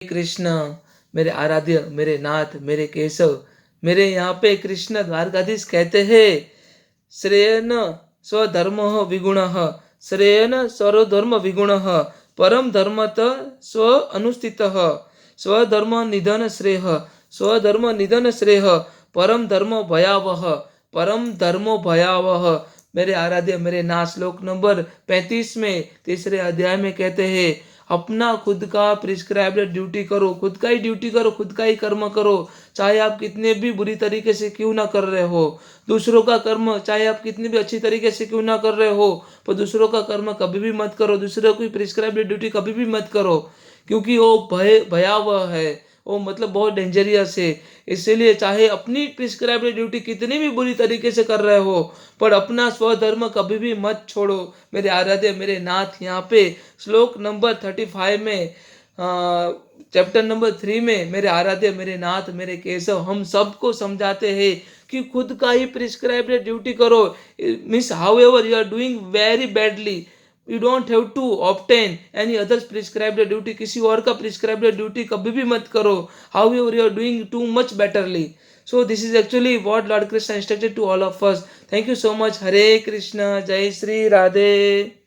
कृष्ण मेरे आराध्य, मेरे नाथ, मेरे केशव, मेरे यहाँ पे कृष्ण द्वारकाधीश कहते हैं, श्रेयन स्वधर्म विगुण, श्रेयन सर्वधर्म विगुण, परम धर्मत स्व अनुस्थित, स्वधर्म निधन श्रेय, स्वधर्म निधन श्रेय, परम धर्म भयावह, परम धर्मो भयावह। मेरे आराध्य मेरे नाथ, श्लोक नंबर 35 में तीसरे अध्याय में कहते हैं, अपना खुद का प्रिस्क्राइब्ड ड्यूटी करो, खुद का ही ड्यूटी करो, खुद का ही कर्म करो, चाहे आप कितने भी बुरी तरीके से क्यों ना कर रहे हो। दूसरों का कर्म चाहे आप कितनी भी अच्छी तरीके से क्यों ना कर रहे हो, पर दूसरों का कर्म कभी भी मत करो, दूसरों की प्रिस्क्राइब्ड ड्यूटी कभी भी मत करो, क्योंकि वो भयावह है, वो मतलब बहुत डेंजरियस है। इसीलिए चाहे अपनी प्रिस्क्राइब्ड ड्यूटी कितनी भी बुरी तरीके से कर रहे हो, पर अपना स्वधर्म कभी भी मत छोड़ो। मेरे आराध्य मेरे नाथ, यहाँ पे श्लोक नंबर 35 में, चैप्टर नंबर 3 में मेरे आराध्य मेरे नाथ मेरे केशव हम सबको समझाते हैं कि खुद का ही प्रिस्क्राइब्ड ड्यूटी करो। Means however you are doing very badly, you don't have to obtain any others prescribed duty, किसी और का प्रिस्क्राइब्ड ड्यूटी कभी भी मत करो, however you are doing too much betterly. So this is actually what Lord Krishna instructed to all of us. Thank you so much. Hare Krishna. Jai Shri Radhe.